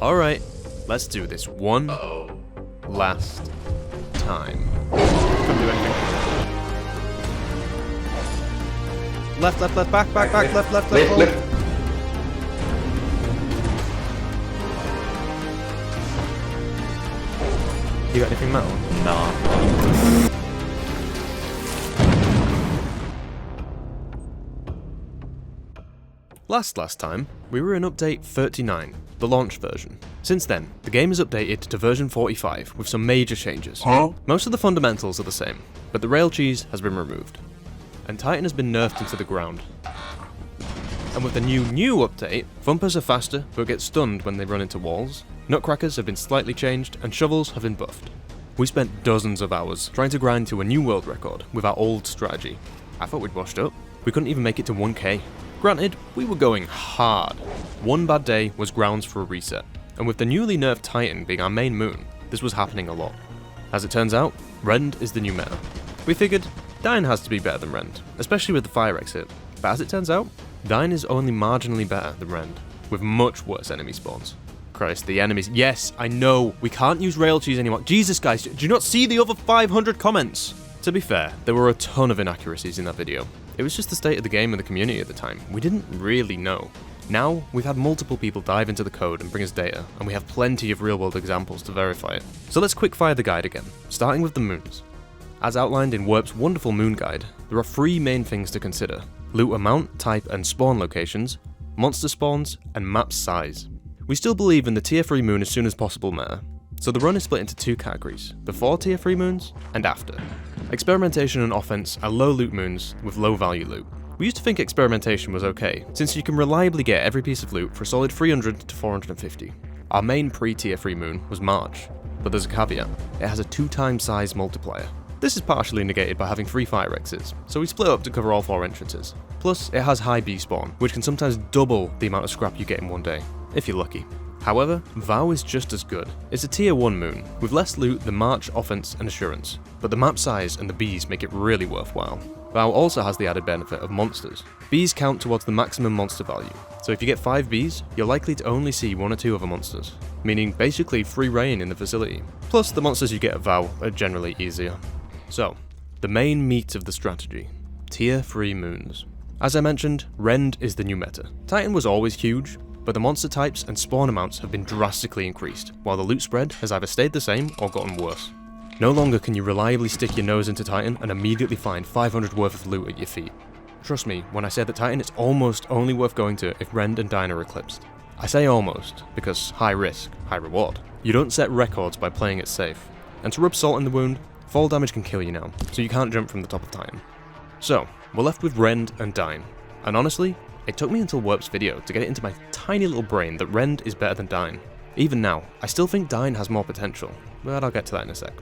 Alright, let's do this one last time. Couldn't do anything. Left, back, left, hold. You got anything metal? No. Last time, we were in update 39, the launch version. Since then, the game is updated to version 45 with some major changes. Most of the fundamentals are the same, but the rail cheese has been removed, and Titan has been nerfed into the ground. And with the new update, Thumpers are faster but get stunned when they run into walls, Nutcrackers have been slightly changed, and Shovels have been buffed. We spent dozens of hours trying to grind to a new world record with our old strategy. I thought we'd washed up. We couldn't even make it to 1k. Granted, we were going hard. One bad day was grounds for a reset, and with the newly nerfed Titan being our main moon, this was happening a lot. As it turns out, Rend is the new meta. We figured, Dyne has to be better than Rend, especially with the fire exit, but as it turns out, Dyne is only marginally better than Rend, with much worse enemy spawns. Christ, the enemies. Yes, I know, we can't use rail cheese anymore. Jesus guys, do you not see the other 500 comments? To be fair, there were a ton of inaccuracies in that video. It was just the state of the game and the community at the time. We didn't really know. Now, we've had multiple people dive into the code and bring us data, and we have plenty of real-world examples to verify it. So let's quickfire the guide again, starting with the moons. As outlined in Werp's wonderful moon guide, there are 3 main things to consider: loot amount, type and spawn locations, monster spawns, and map size. We still believe in the tier 3 moon as soon as possible meta, so the run is split into 2 categories, before tier 3 moons and after. Experimentation and offense are low loot moons with low value loot. We used to think experimentation was okay, since you can reliably get every piece of loot for a solid 300 to 450. Our main pre-tier 3 moon was March, but there's a caveat: it has a 2x size multiplier. This is partially negated by having 3 fire exits, so we split up to cover all 4 entrances. Plus, it has high B spawn, which can sometimes double the amount of scrap you get in one day, if you're lucky. However, Vow is just as good. It's a tier 1 moon, with less loot than March, Offense and Assurance, but the map size and the bees make it really worthwhile. Vow also has the added benefit of monsters. Bees count towards the maximum monster value, so if you get 5 bees, you're likely to only see 1 or 2 other monsters, meaning basically free reign in the facility. Plus, the monsters you get at Vow are generally easier. So, the main meat of the strategy: tier 3 moons. As I mentioned, Rend is the new meta. Titan was always huge, but the monster types and spawn amounts have been drastically increased, while the loot spread has either stayed the same or gotten worse. No longer can you reliably stick your nose into Titan and immediately find 500 worth of loot at your feet. Trust me when I say that Titan is almost only worth going to if Rend and Dyne are eclipsed. I say almost, because high risk, high reward. You don't set records by playing it safe. And to rub salt in the wound, fall damage can kill you now, so you can't jump from the top of Titan. So, we're left with Rend and Dyne, and honestly, it took me until Werp's video to get it into my tiny little brain that Rend is better than Dyne. Even now, I still think Dyne has more potential, but I'll get to that in a sec.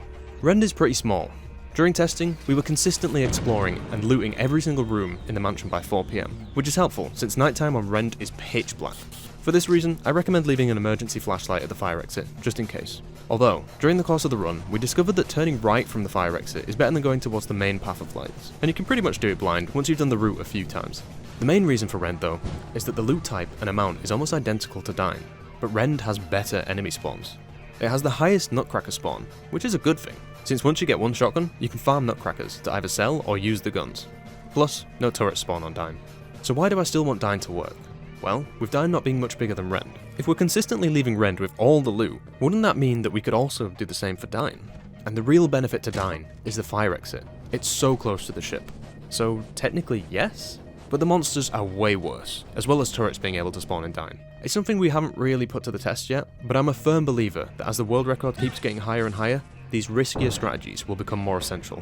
Rend is pretty small. During testing, we were consistently exploring and looting every single room in the mansion by 4 PM, which is helpful since nighttime on Rend is pitch black. For this reason, I recommend leaving an emergency flashlight at the fire exit, just in case. Although, during the course of the run, we discovered that turning right from the fire exit is better than going towards the main path of lights, and you can pretty much do it blind once you've done the route a few times. The main reason for Rend though, is that the loot type and amount is almost identical to Dyne, but Rend has better enemy spawns. It has the highest Nutcracker spawn, which is a good thing, since once you get 1 shotgun, you can farm Nutcrackers to either sell or use the guns. Plus, no turret spawn on Dyne. So why do I still want Dyne to work? Well, with Dyne not being much bigger than Rend, if we're consistently leaving Rend with all the loot, wouldn't that mean that we could also do the same for Dyne? And the real benefit to Dyne is the fire exit. It's so close to the ship. So technically yes, but the monsters are way worse, as well as turrets being able to spawn in Dyne. It's something we haven't really put to the test yet, but I'm a firm believer that as the world record keeps getting higher and higher, these riskier strategies will become more essential.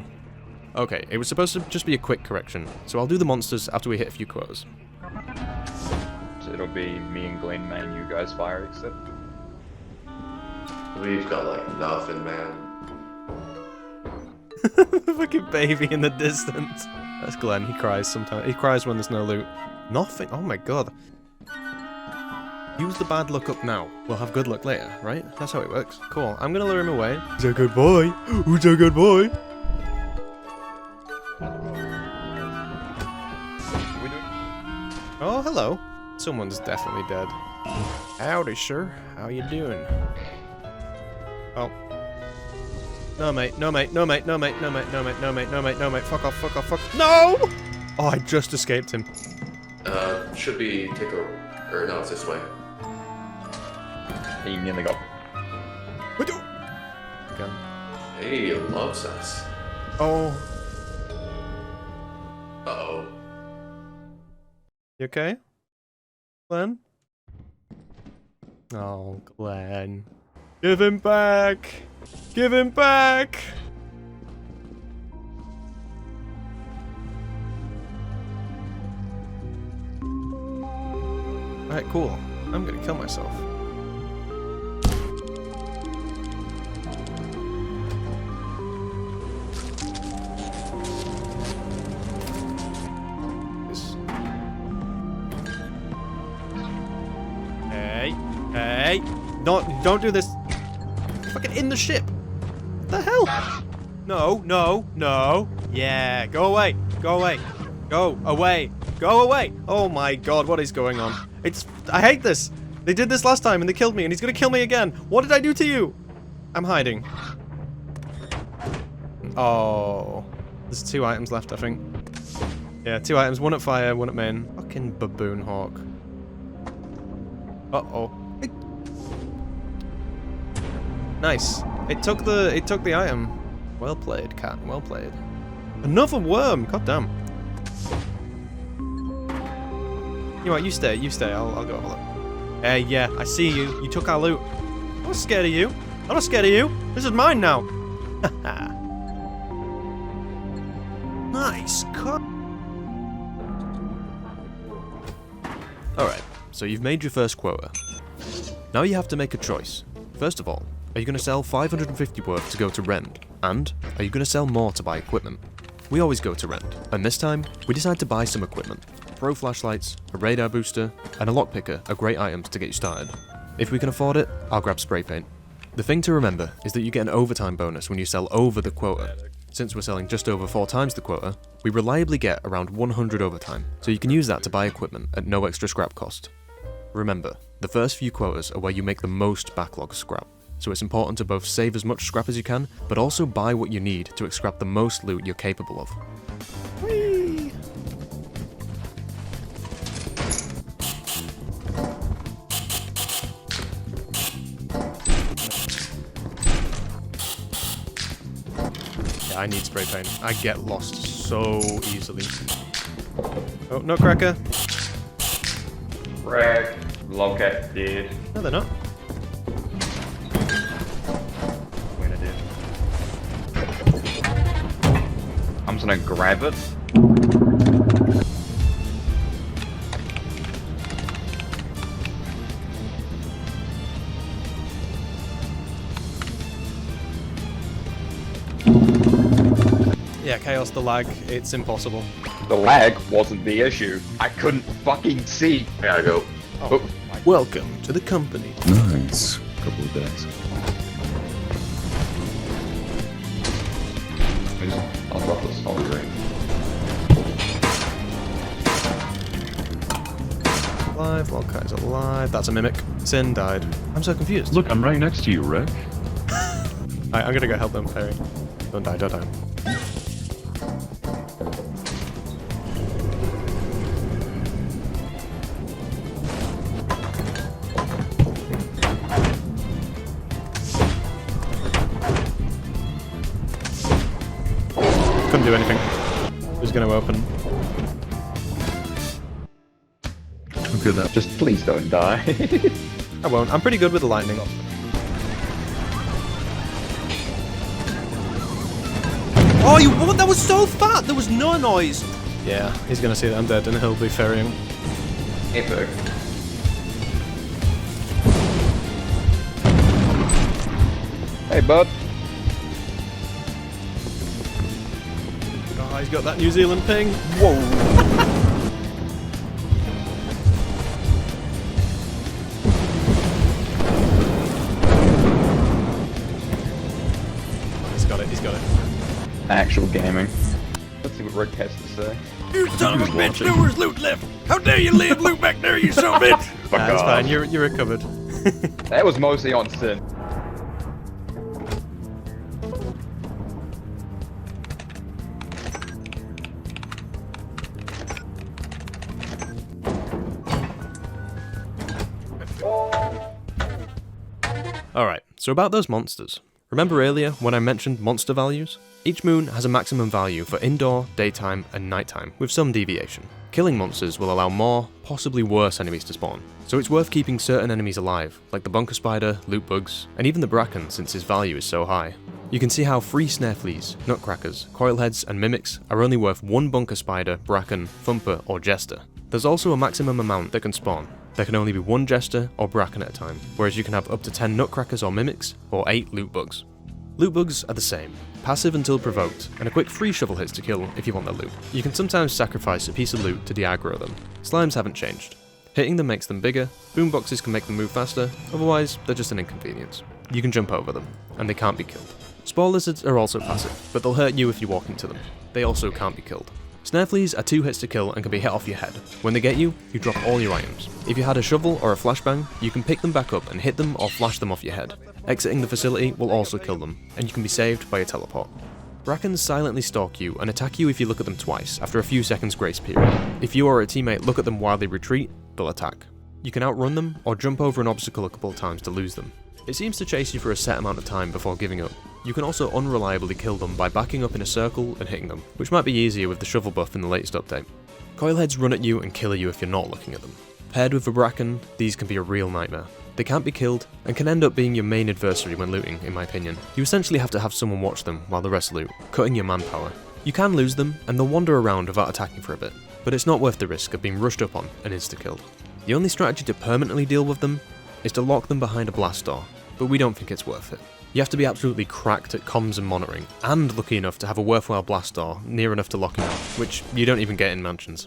Okay, it was supposed to just be a quick correction, so I'll do the monsters after we hit a few quotas. So it'll be me and Glenn main, you guys fire exit. We've got like nothing, man. Fucking baby in the distance. That's Glenn, he cries sometimes. He cries when there's no loot. Nothing? Oh my god. Use the bad luck up now. We'll have good luck later, right? That's how it works. Cool, I'm gonna lure him away. He's a good boy. Who's a good boy? Oh, hello. Someone's definitely dead. Howdy, sir. How you doing? Oh. No, mate. No, mate. No, mate. No, mate. No, mate. No, mate. No, mate. No, mate. No, mate. Fuck off. Fuck off. Fuck. No! Oh, I just escaped him. Should be take a... Or no, it's this way. He nearly got... Again. Hey, he loves us. Oh. Uh-oh. You okay? Glenn? Oh, Glenn. Give him back! Give him back! Alright, cool. I'm gonna kill myself. Hey, hey, don't do this. Fucking in the ship. What the hell? No, no, no. Yeah, go away, go away, go away, go away. Oh my god, what is going on? I hate this. They did this last time and they killed me and he's gonna kill me again. What did I do to you? I'm hiding. Oh, there's 2 items left, I think. Yeah, 2 items, 1 at fire, 1 at main. Fucking baboon hawk. Uh-oh. Nice. It took the item. Well played, cat. Well played. Another worm. God damn. You know what? You stay. You stay. I'll go have a look. Hey, yeah. I see you. You took our loot. I'm not scared of you. I'm not scared of you. This is mine now. Haha. Nice cut. All right. So you've made your first quota. Now you have to make a choice. First of all, are you going to sell 550 worth to go to rend? And are you going to sell more to buy equipment? We always go to rend, and this time, we decide to buy some equipment. Pro flashlights, a radar booster, and a lockpicker are great items to get you started. If we can afford it, I'll grab spray paint. The thing to remember is that you get an overtime bonus when you sell over the quota. Since we're selling just over 4 times the quota, we reliably get around 100 overtime, so you can use that to buy equipment at no extra scrap cost. Remember, the first few quotas are where you make the most backlog scrap, so it's important to both save as much scrap as you can, but also buy what you need to extract the most loot you're capable of. Whee! Yeah, I need spray paint. I get lost so easily. Oh, no cracker. Wreck. Logcat dead. No, they're not. Winner dead. I'm just gonna grab it. Yeah, chaos, the lag, it's impossible. The lag wasn't the issue. I couldn't fucking see. I gotta go. Oh. Welcome to the company. Nice. Couple of days. I'll drop this all green. Alive, Logkai's alive. That's a mimic. Sin died. I'm so confused. Look, I'm right next to you, Rick. Alright, I'm gonna go help them, Perry. Don't die, don't die. Couldn't do anything. It was gonna open. Okay, that. Just please don't die. I won't. I'm pretty good with the lightning. Oh, you what? That was so fat! There was no noise! Yeah, he's gonna see that I'm dead and he'll be ferrying. Epic. Hey, bud. Oh, he's got that New Zealand ping. Whoa! He's got it, he's got it. Actual gaming. Let's see what Rick has to say. You son of a bitch, nowhere's loot left! How dare you leave loot back there, you son of a bitch! That's fine, you're recovered. That was mostly on Sin. Alright, so about those monsters. Remember earlier when I mentioned monster values? Each moon has a maximum value for indoor, daytime, and nighttime, with some deviation. Killing monsters will allow more, possibly worse enemies to spawn, so it's worth keeping certain enemies alive, like the bunker spider, loot bugs, and even the bracken since his value is so high. You can see how free snare fleas, nutcrackers, coilheads, and mimics are only worth one bunker spider, bracken, thumper, or jester. There's also a maximum amount that can spawn. There can only be one jester or bracken at a time, whereas you can have up to 10 nutcrackers or mimics, or 8 loot bugs. Loot bugs are the same, passive until provoked, and a quick free shovel hits to kill if you want their loot. You can sometimes sacrifice a piece of loot to de-aggro them. Slimes haven't changed. Hitting them makes them bigger, boomboxes can make them move faster, otherwise they're just an inconvenience. You can jump over them, and they can't be killed. Spore lizards are also passive, but they'll hurt you if you walk into them. They also can't be killed. Snare fleas are 2 hits to kill and can be hit off your head. When they get you, you drop all your items. If you had a shovel or a flashbang, you can pick them back up and hit them or flash them off your head. Exiting the facility will also kill them, and you can be saved by a teleport. Brackens silently stalk you and attack you if you look at them twice, after a few seconds grace period. If you or a teammate look at them while they retreat, they'll attack. You can outrun them, or jump over an obstacle a couple of times to lose them. It seems to chase you for a set amount of time before giving up. You can also unreliably kill them by backing up in a circle and hitting them, which might be easier with the shovel buff in the latest update. Coilheads run at you and kill you if you're not looking at them. Paired with the bracken, these can be a real nightmare. They can't be killed, and can end up being your main adversary when looting, in my opinion. You essentially have to have someone watch them while the rest loot, cutting your manpower. You can lose them, and they'll wander around without attacking for a bit, but it's not worth the risk of being rushed up on and insta-killed. The only strategy to permanently deal with them is to lock them behind a blast door, but we don't think it's worth it. You have to be absolutely cracked at comms and monitoring, and lucky enough to have a worthwhile blast door near enough to lock him out, which you don't even get in mansions.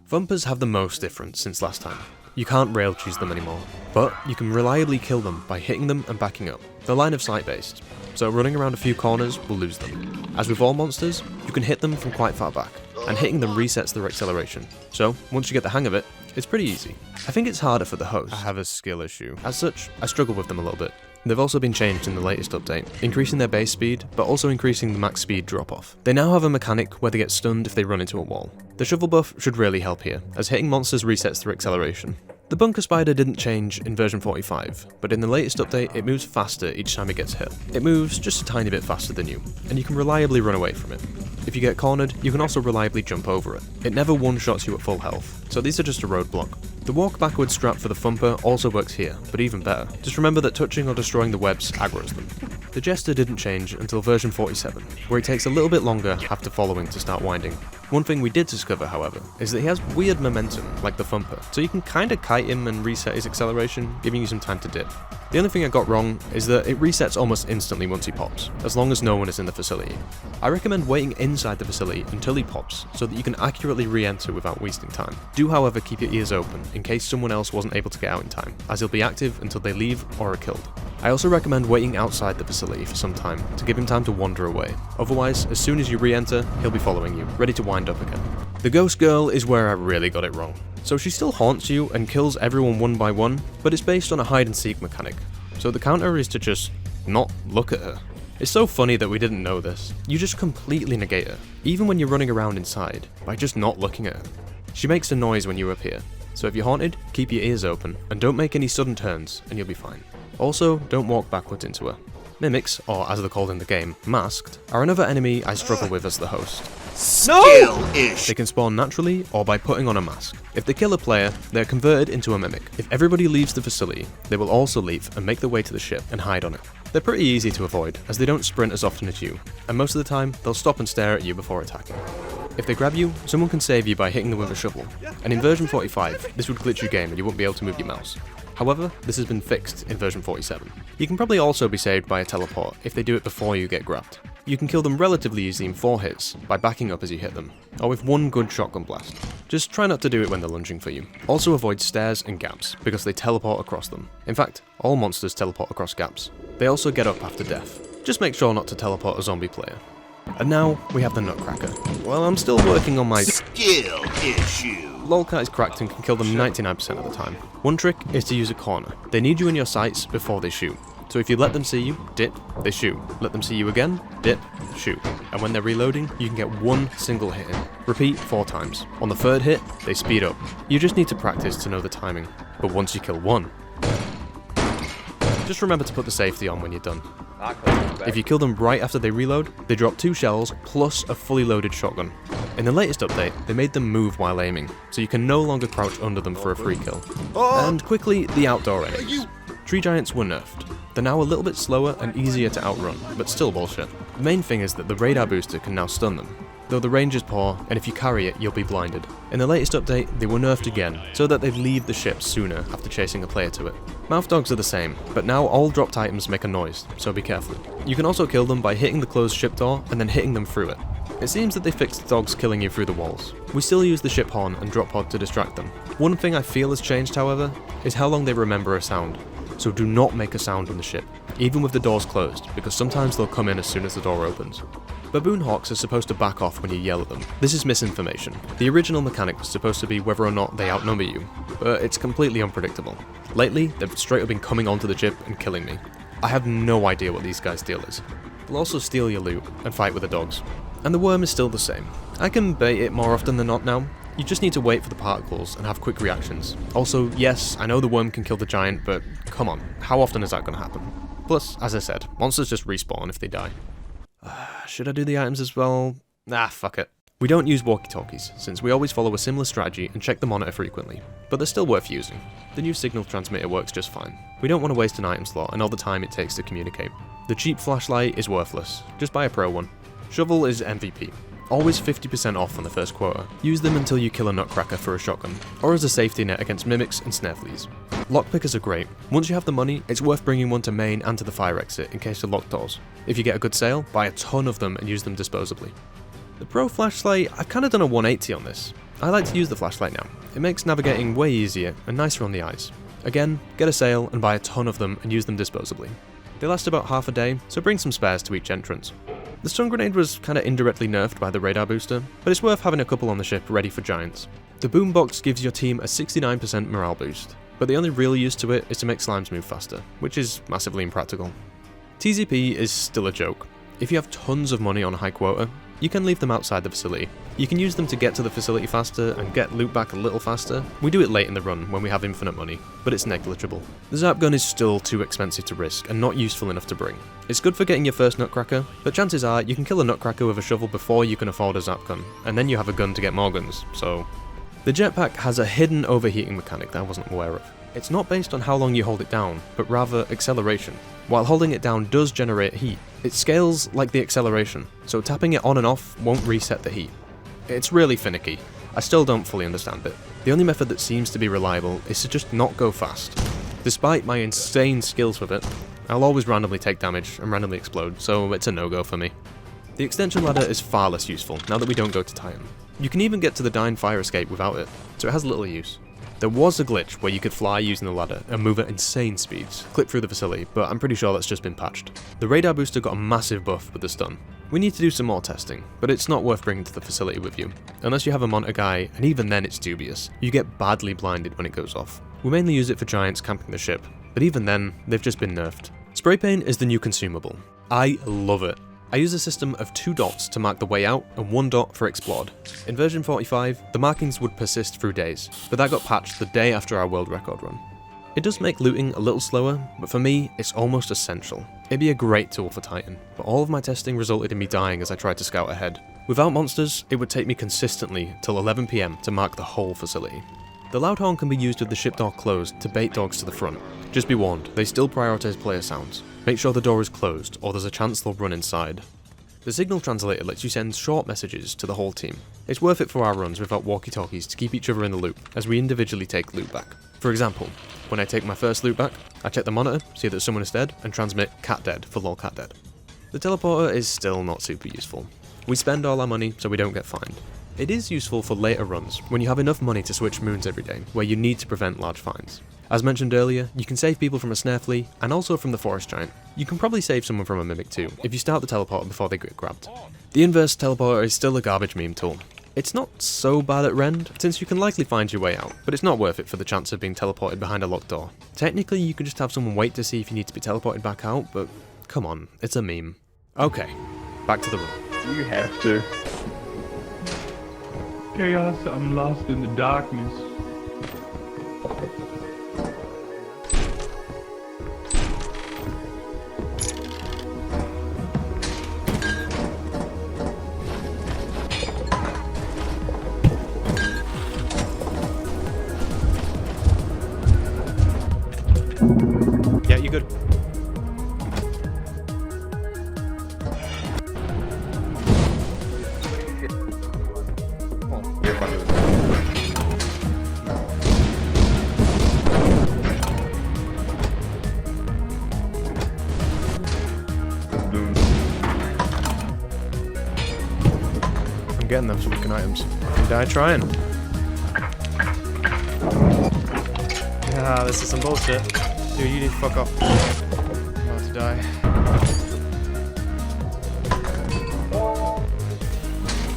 Thumpers have the most difference since last time. You can't rail choose them anymore, but you can reliably kill them by hitting them and backing up. They're line of sight based, so running around a few corners will lose them. As with all monsters, you can hit them from quite far back, and hitting them resets their acceleration. So, once you get the hang of it, it's pretty easy. I think it's harder for the host. I have a skill issue. As such, I struggle with them a little bit. They've also been changed in the latest update, increasing their base speed, but also increasing the max speed drop-off. They now have a mechanic where they get stunned if they run into a wall. The shovel buff should really help here, as hitting monsters resets their acceleration. The bunker spider didn't change in version 45, but in the latest update it moves faster each time it gets hit. It moves just a tiny bit faster than you, and you can reliably run away from it. If you get cornered, you can also reliably jump over it. It never one-shots you at full health, so these are just a roadblock. The walk backwards strap for the thumper also works here, but even better. Just remember that touching or destroying the webs aggroes them. The jester didn't change until version 47, where it takes a little bit longer after following to start winding. One thing we did discover, however, is that he has weird momentum, like the thumper, so you can kinda kite him and reset his acceleration, giving you some time to dip. The only thing I got wrong is that it resets almost instantly once he pops, as long as no one is in the facility. I recommend waiting inside the facility until he pops, so that you can accurately re-enter without wasting time. Do however keep your ears open, in case someone else wasn't able to get out in time, as he'll be active until they leave or are killed. I also recommend waiting outside the facility for some time, to give him time to wander away. Otherwise, as soon as you re-enter, he'll be following you, ready to wind up again. The ghost girl is where I really got it wrong. So she still haunts you and kills everyone one by one, but it's based on a hide and seek mechanic. So the counter is to just not look at her. It's so funny that we didn't know this. You just completely negate her, even when you're running around inside, by just not looking at her. She makes a noise when you appear, so if you're haunted, keep your ears open, and don't make any sudden turns, and you'll be fine. Also, don't walk backwards into her. Mimics, or as they're called in the game, masked, are another enemy I struggle with as the host. Skill-ish. They can spawn naturally or by putting on a mask. If they kill a player, they are converted into a mimic. If everybody leaves the facility, they will also leave and make their way to the ship and hide on it. They're pretty easy to avoid, as they don't sprint as often as you, and most of the time, they'll stop and stare at you before attacking. If they grab you, someone can save you by hitting them with a shovel, and in version 45, this would glitch your game and you wouldn't be able to move your mouse. However, this has been fixed in version 47. You can probably also be saved by a teleport if they do it before you get grabbed. You can kill them relatively easy in 4 hits by backing up as you hit them, or with one good shotgun blast. Just try not to do it when they're lunging for you. Also avoid stairs and gaps, because they teleport across them. In fact, all monsters teleport across gaps. They also get up after death. Just make sure not to teleport a zombie player. And now we have the Nutcracker. Well, I'm still working on my Skill issue. Lolcat is cracked and can kill them 99% of the time. One trick is to use a corner. They need you in your sights before they shoot. So if you let them see you, dip, they shoot. Let them see you again, dip, shoot. And when they're reloading, you can get one single hit in. Repeat 4 times. On the 3rd hit, they speed up. You just need to practice to know the timing. But once you kill one, just remember to put the safety on when you're done. If you kill them right after they reload, they drop 2 shells plus a fully loaded shotgun. In the latest update, they made them move while aiming, so you can no longer crouch under them for a free kill. And quickly, the outdoor enemies. Tree giants were nerfed. They're now a little bit slower and easier to outrun, but still bullshit. The main thing is that the radar booster can now stun them, though the range is poor, and if you carry it, you'll be blinded. In the latest update, they were nerfed again, so that they leave the ship sooner after chasing a player to it. Mouth dogs are the same, but now all dropped items make a noise, so be careful. You can also kill them by hitting the closed ship door and then hitting them through it. It seems that they fixed dogs killing you through the walls. We still use the ship horn and drop pod to distract them. One thing I feel has changed, however, is how long they remember a sound. So do not make a sound on the ship, even with the doors closed, because sometimes they'll come in as soon as the door opens. Baboon hawks are supposed to back off when you yell at them. This is misinformation. The original mechanic was supposed to be whether or not they outnumber you, but it's completely unpredictable. Lately, they've straight up been coming onto the ship and killing me. I have no idea what these guys' deal is. They'll also steal your loot and fight with the dogs. And the worm is still the same. I can bait it more often than not now. You just need to wait for the particles and have quick reactions. Also, yes, I know the worm can kill the giant, but come on, how often is that going to happen? Plus, as I said, monsters just respawn if they die. Should I do the items as well? Nah, fuck it. We don't use walkie-talkies, since we always follow a similar strategy and check the monitor frequently, but they're still worth using. The new signal transmitter works just fine. We don't want to waste an item slot and all the time it takes to communicate. The cheap flashlight is worthless, just buy a pro one. Shovel is MVP. Always 50% off on the first quota. Use them until you kill a nutcracker for a shotgun, or as a safety net against mimics and snare fleas. Lockpickers are great. Once you have the money, it's worth bringing one to main and to the fire exit in case of locked doors. If you get a good sale, buy a ton of them and use them disposably. The pro flashlight, I've kind of done a 180 on this. I like to use the flashlight now. It makes navigating way easier and nicer on the eyes. Again, get a sale and buy a ton of them and use them disposably. They last about half a day, so bring some spares to each entrance. The stun grenade was kinda indirectly nerfed by the radar booster, but it's worth having a couple on the ship ready for giants. The boombox gives your team a 69% morale boost, but the only real use to it is to make slimes move faster, which is massively impractical. TZP is still a joke. If you have tons of money on a high quota, you can leave them outside the facility. You can use them to get to the facility faster and get loot back a little faster. We do it late in the run when we have infinite money, but it's negligible. The zap gun is still too expensive to risk and not useful enough to bring. It's good for getting your first nutcracker, but chances are you can kill a nutcracker with a shovel before you can afford a zap gun, and then you have a gun to get more guns, so... The jetpack has a hidden overheating mechanic that I wasn't aware of. It's not based on how long you hold it down, but rather acceleration. While holding it down does generate heat, it scales like the acceleration, so tapping it on and off won't reset the heat. It's really finicky. I still don't fully understand it. The only method that seems to be reliable is to just not go fast. Despite my insane skills with it, I'll always randomly take damage and randomly explode, so it's a no-go for me. The extension ladder is far less useful now that we don't go to Titan. You can even get to the Dying fire escape without it, so it has little use. There was a glitch where you could fly using the ladder and move at insane speeds, clip through the facility, but I'm pretty sure that's just been patched. The radar booster got a massive buff with the stun. We need to do some more testing, but it's not worth bringing to the facility with you, unless you have a monitor guy, and even then it's dubious. You get badly blinded when it goes off. We mainly use it for giants camping the ship, but even then, they've just been nerfed. Spray paint is the new consumable. I love it. I use a system of 2 dots to mark the way out and 1 dot for explored. In version 45, the markings would persist through days, but that got patched the day after our world record run. It does make looting a little slower, but for me, it's almost essential. It'd be a great tool for Titan, but all of my testing resulted in me dying as I tried to scout ahead. Without monsters, it would take me consistently till 11 PM to mark the whole facility. The loud horn can be used with the ship door closed to bait dogs to the front. Just be warned, they still prioritize player sounds. Make sure the door is closed, or there's a chance they'll run inside. The signal translator lets you send short messages to the whole team. It's worth it for our runs without walkie-talkies to keep each other in the loop, as we individually take loot back. For example, when I take my first loot back, I check the monitor, see that someone is dead, and transmit cat dead for lol cat dead. The teleporter is still not super useful. We spend all our money so we don't get fined. It is useful for later runs, when you have enough money to switch moons every day, where you need to prevent large finds. As mentioned earlier, you can save people from a snare flea, and also from the forest giant. You can probably save someone from a mimic too, if you start the teleporter before they get grabbed. The inverse teleporter is still a garbage meme tool. It's not so bad at rend, since you can likely find your way out, but it's not worth it for the chance of being teleported behind a locked door. Technically, you could just have someone wait to see if you need to be teleported back out, but come on, it's a meme. Okay, back to the room. You have to. Chaos, I'm lost in the darkness. Yeah, you good. You're fine with I'm getting those fucking items. You die trying. Ah, this is some bullshit. Dude, you need to fuck off. I'm about to die.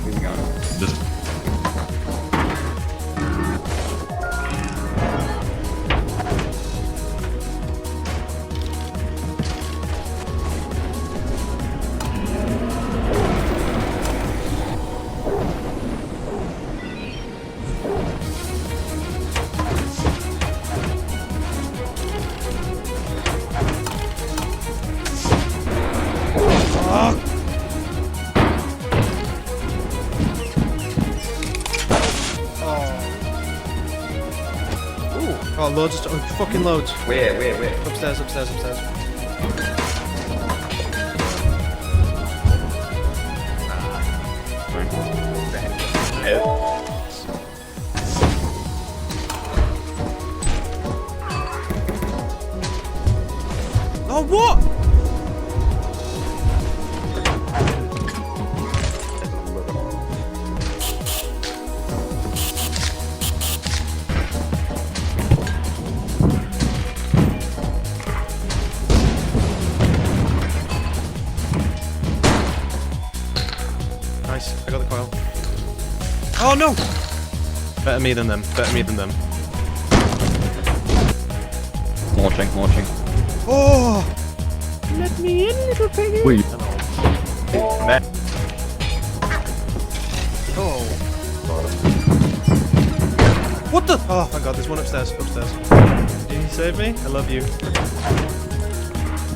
Where's he going? Just Oh, loads of fucking loads. Where? Upstairs. Oh, what? Nice, I got the coil. Oh no! Better me than them. Launching. Oh! Let me in, little piggy! wait. Matt. Oh. What the? Oh my god, there's one upstairs. Did you save me? I love you.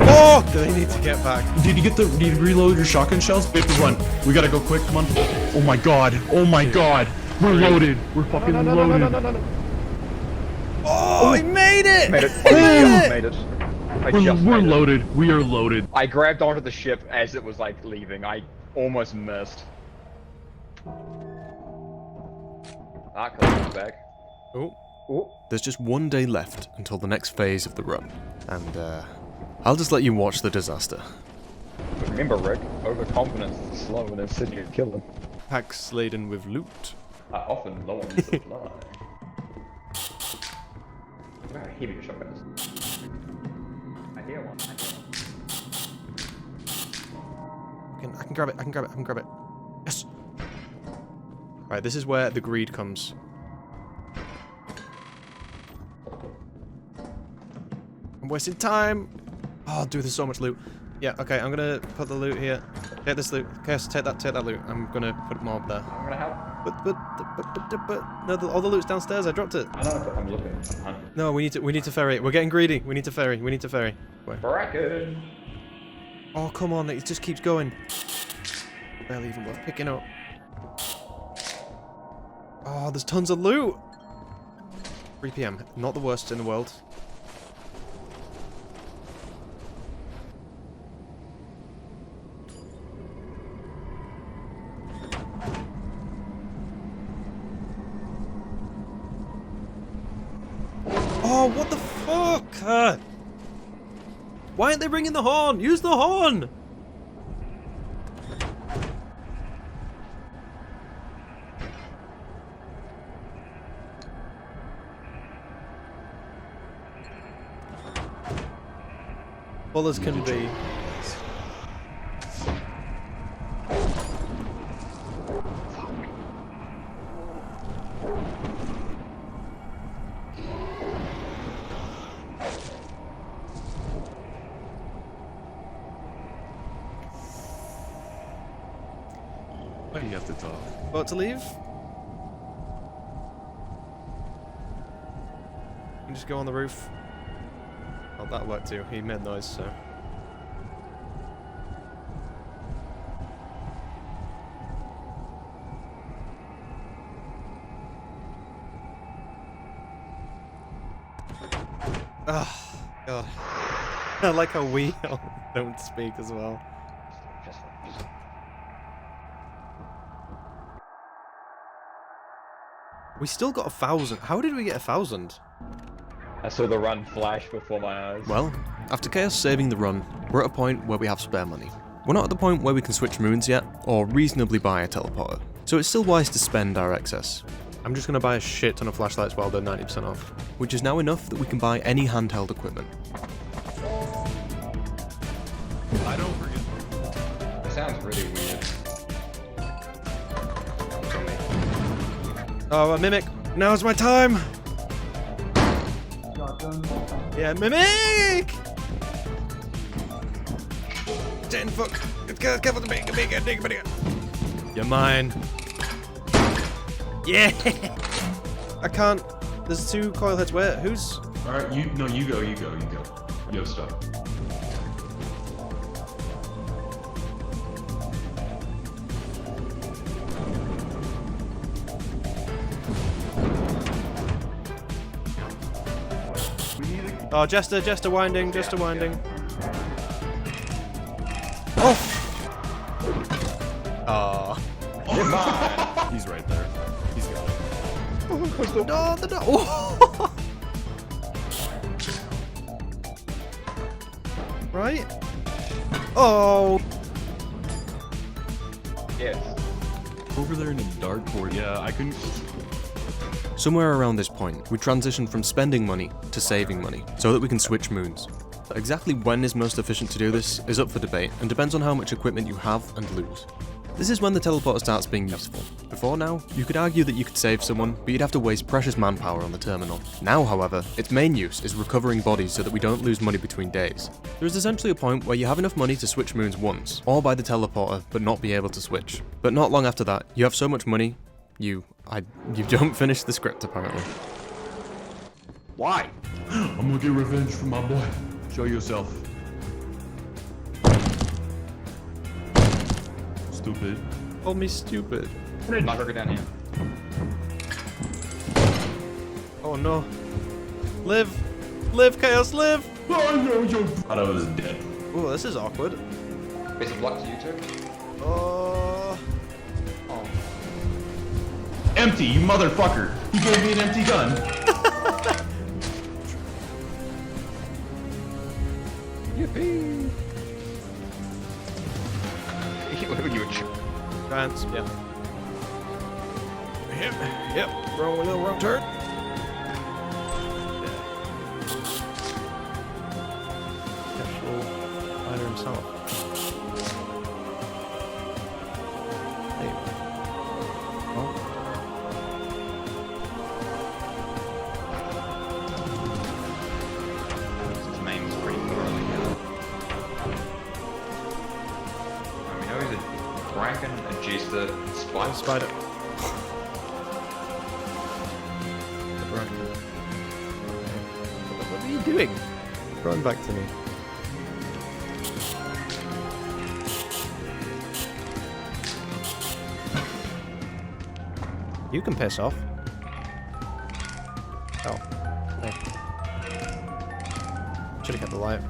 Oh! Do they need to get back? Did you reload your shotgun shells? We have to run. We gotta go quick, come on. Oh my god. We're loaded. We're fucking loaded. Oh, I made it! Made it. I Made it. We're loaded. We are loaded. I grabbed onto the ship as it was like leaving. I almost missed. Collector's back. Oh. There's just one day left until the next phase of the run, and I'll just let you watch the disaster. But remember, Rick, overconfidence is slow and it's sitting and killing. Packs laden with loot. I often low on supply. Very heavy your shotguns. I hear one. I can grab it. Yes! Right, this is where the greed comes. I'm wasting time! Oh, dude, there's so much loot. Yeah, okay, I'm gonna put the loot here. Take this loot. Cass, take that loot. I'm gonna put more up there. I'm gonna help. But no, all the loot's downstairs. I dropped it. I know, but I'm looking. I'm hunting. No, we need to ferry. We're getting greedy. We need to ferry. Wait. Bracken! Oh, come on, it just keeps going. Barely even worth picking up. Oh, there's tons of loot. 3 PM. Not the worst in the world. Oh, what the fuck? Why aren't they ringing the horn? Use the horn! Full as can be. Why do you have to talk? About to leave? You can just go on the roof. Oh, that worked too. He made noise, so. Oh, God. I like how we don't speak as well. We still got 1,000. How did we get 1,000? I saw the run flash before my eyes. Well, after Chaos saving the run, we're at a point where we have spare money. We're not at the point where we can switch moons yet, or reasonably buy a teleporter, so it's still wise to spend our excess. I'm just going to buy a shit ton of flashlights while they're 90% off, which is now enough that we can buy any handheld equipment. I don't forget. It sounds really weird. Oh, a mimic! Now's my time! Yeah, mimic! 10 foot! Careful to make. You're mine. Yeah! I can't. There's 2 coil heads. Where? Who's? Alright, you go. You have stuff. Oh, Jester winding, Jester winding. Oh! Oh. He's right there. He's got it. No, the door. Oh. Right? Oh. Yes. Over there in a dark port. Yeah, I couldn't. Somewhere around this point, we transition from spending money to saving money, so that we can switch moons. But exactly when is most efficient to do this is up for debate, and depends on how much equipment you have and lose. This is when the teleporter starts being useful. Before now, you could argue that you could save someone, but you'd have to waste precious manpower on the terminal. Now, however, its main use is recovering bodies so that we don't lose money between days. There is essentially a point where you have enough money to switch moons once, or buy the teleporter, but not be able to switch. But not long after that, you have so much money, you don't finish the script apparently. Why? I'm gonna get revenge for my boy. Show yourself. Stupid. Call me stupid. Might go down here. Oh no. Live! Live, Chaos, live! Oh, yo. Thought I was dead. Oh, this is awkward. Is it blocked to you too? Oh. Empty, you motherfucker. You gave me an empty gun. Yippee! Trans, yeah. Yep. Wrong turn. Casual fighter himself. Hey. Oh. His name's pretty thoroughly yellow. We know he's a Kraken, a Jester, Spike. Spider. What are you doing? Run back to me. You can piss off. Oh. Hey. Should have kept the light.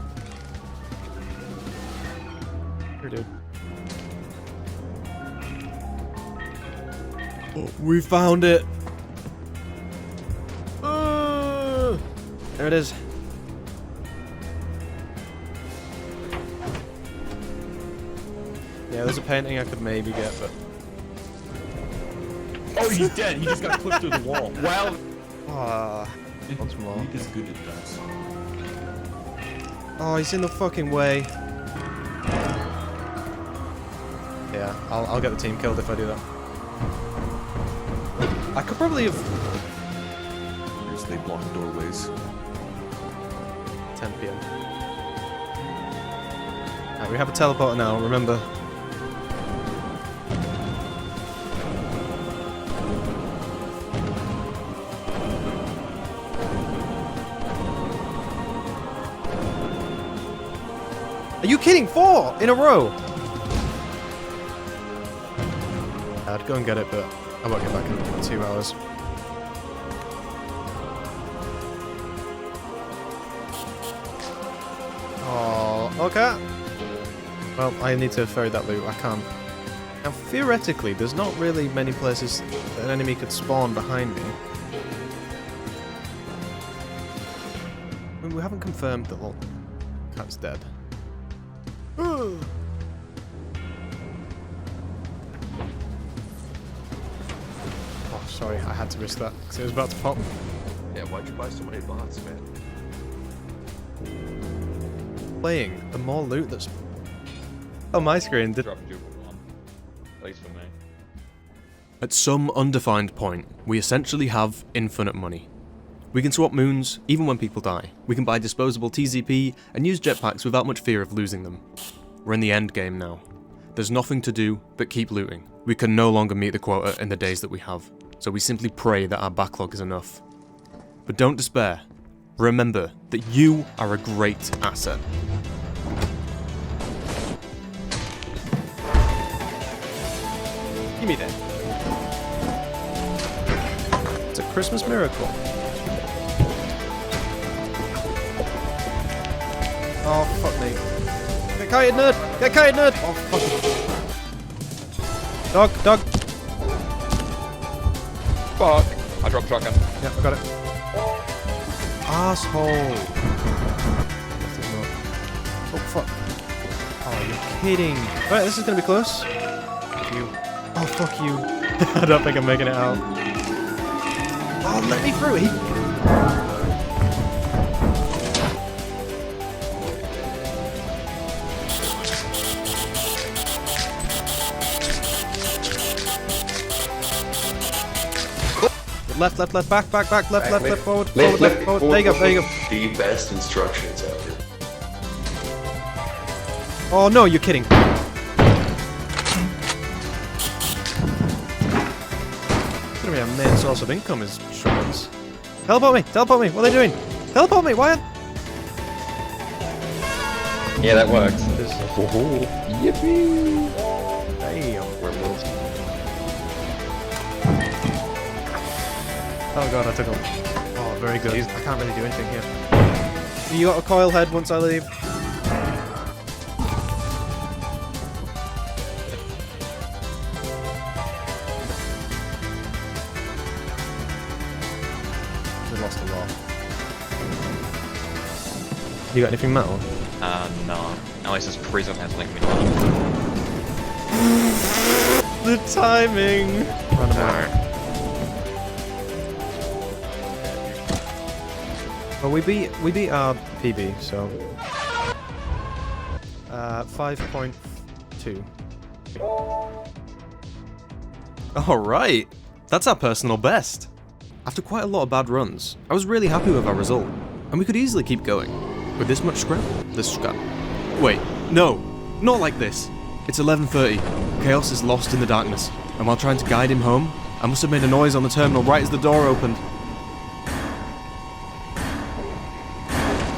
Here, dude. Oh, we found it! There it is. Yeah, there's a painting I could maybe get, but... Oh, he's dead. He just got clipped through the wall. Well, Once more. Nick is good at that. Oh, he's in the fucking way. Yeah, I'll get the team killed if I do that. I could probably have... Here's they block doorways. 10 PM. Right, we have a teleporter now, remember. Are you kidding? 4 in a row! I'd go and get it, but I won't get back in 2 hours. Oh, okay. Well, I need to ferry that loot. I can't. Now, theoretically, there's not really many places that an enemy could spawn behind me. I mean, we haven't confirmed that little cat's dead. Oh, sorry, I had to risk that because it was about to pop. Yeah, why'd you buy so many bots, man? Playing the more loot that's on my screen. Drop a Jupiter bomb. At least for me. At some undefined point, we essentially have infinite money. We can swap moons, even when people die. We can buy disposable TZP and use jetpacks without much fear of losing them. We're in the end game now. There's nothing to do but keep looting. We can no longer meet the quota in the days that we have, so we simply pray that our backlog is enough. But don't despair. Remember that you are a great asset. Give me that. It's a Christmas miracle. Oh, fuck me. Get kited, nerd! Get kited, nerd! Oh, fuck it. Dog, dog! Fuck! I dropped shotgun. Yeah, I got it. Asshole! Oh, fuck. Oh, you're kidding. Right, this is gonna be close. Fuck you. Oh, fuck you. I don't think I'm making it out. Oh, let me through! Left, left, left, back, back, back, left, left, left, forward, forward, left, forward. There you go, there you go. The best instructions out here. Oh no, you're kidding. It's gonna be our main source of income is shoguns. Teleport me, teleport me, what are they doing? Teleport me, why? Yeah, that works. Yippee! Damn. We're moving. Oh god, I took him. Oh, very good. I can't really do anything here. You got a coil head once I leave. We lost a lot. You got anything metal? No. At least this prism has linked me. The timing! Run away. Well, we beat our PB, so 5.2. All right, that's our personal best. After quite a lot of bad runs, I was really happy with our result, and we could easily keep going. With this much scrap, wait, no, not like this. It's 11:30. Chaos is lost in the darkness, and while trying to guide him home, I must have made a noise on the terminal right as the door opened.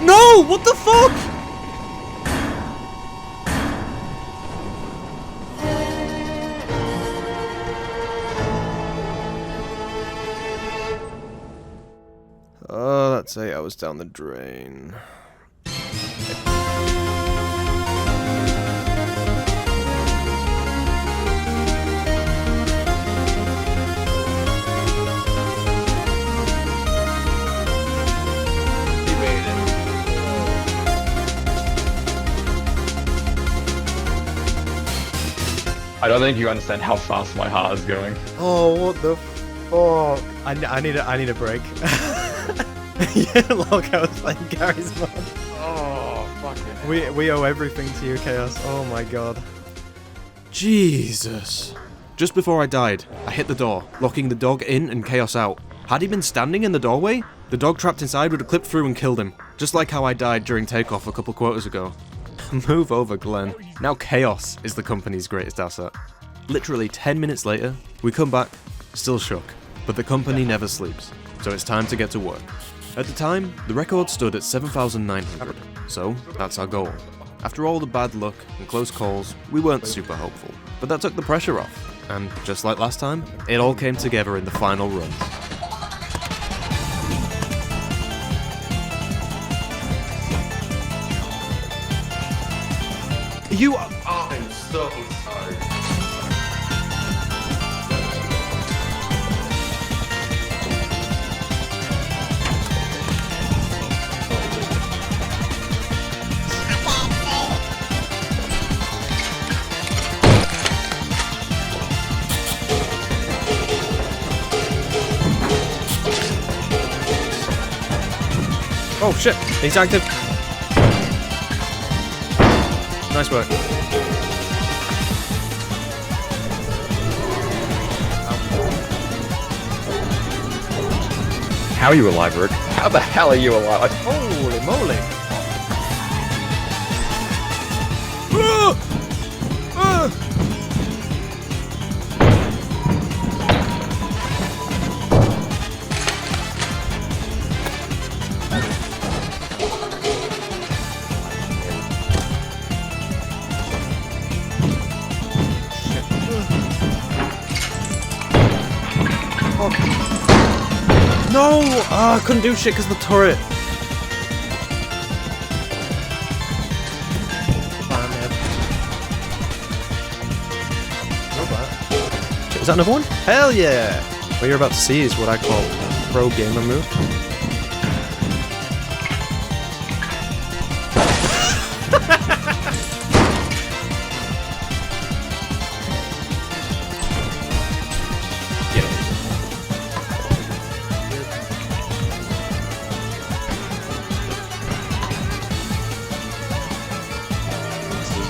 No! What the fuck? Oh, that's 8 hours down the drain. I don't think you understand how fast my heart is going. Oh, what the fuck? I need a break. Yeah, look, I was playing Gary's mod. Oh, fuck. We owe everything to you, Chaos. Oh my god. Jesus. Just before I died, I hit the door, locking the dog in and Chaos out. Had he been standing in the doorway, the dog trapped inside would have clipped through and killed him, just like how I died during takeoff a couple quotas ago. Move over, Glenn. Now Chaos is the company's greatest asset. Literally 10 minutes later, we come back, still shook, but the company never sleeps, so it's time to get to work. At the time, the record stood at 7,900, so that's our goal. After all the bad luck and close calls, we weren't super hopeful, but that took the pressure off. And just like last time, it all came together in the final run. You are... I'm so sorry. Oh shit, he's active. Nice work. How are you alive, Rick? How the hell are you alive? Holy moly. No! I couldn't do shit because of the turret. Is that another one? Hell yeah! What you're about to see is what I call a pro gamer move.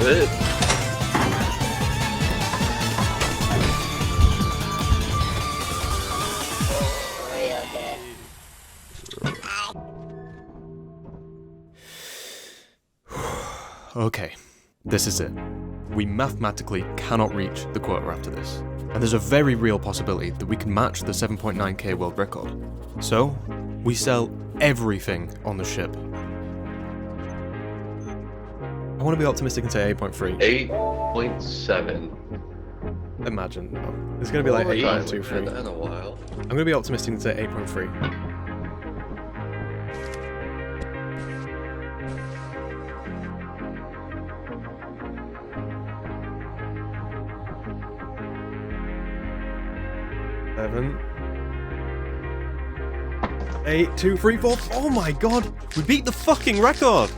It. Okay, this is it. We mathematically cannot reach the quota after this, and there's a very real possibility that we can match the 7.9k world record. So, we sell everything on the ship. I want to be optimistic and say 8.3. 8.7. Imagine. No. It's going to be like 8.23. In a while. I'm going to be optimistic and say 8.3. Seven. 8, 2, 3, 4. Oh my god! We beat the fucking record!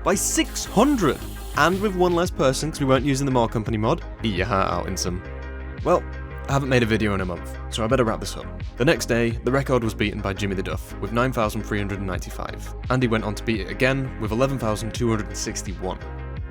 By 600! And with one less person because we weren't using the More Company mod. Eat your heart out in some. Well, I haven't made a video in a month, so I better wrap this up. The next day, the record was beaten by Jimmy the Duff with 9,395. Andy went on to beat it again with 11,261.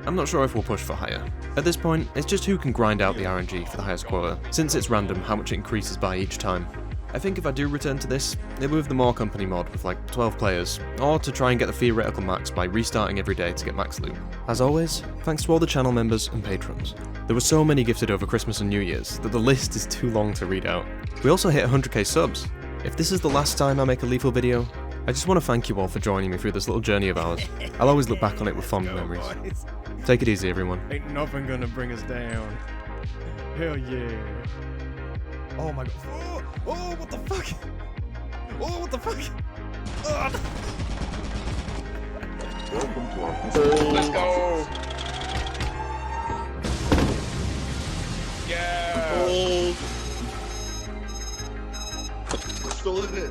I'm not sure if we'll push for higher. At this point, it's just who can grind out the RNG for the highest quota, since it's random how much it increases by each time. I think if I do return to this, it'll be with the More Company mod with like 12 players, or to try and get the theoretical max by restarting every day to get max loot. As always, thanks to all the channel members and patrons. There were so many gifted over Christmas and New Year's that the list is too long to read out. We also hit 100k subs. If this is the last time I make a lethal video, I just want to thank you all for joining me through this little journey of ours. I'll always look back on it with fond memories. Take it easy, everyone. Ain't nothing gonna bring us down. Hell yeah. Oh my god. Oh, what the fuck? Oh, what the fuck? Let's go! Yeah! We're still in it.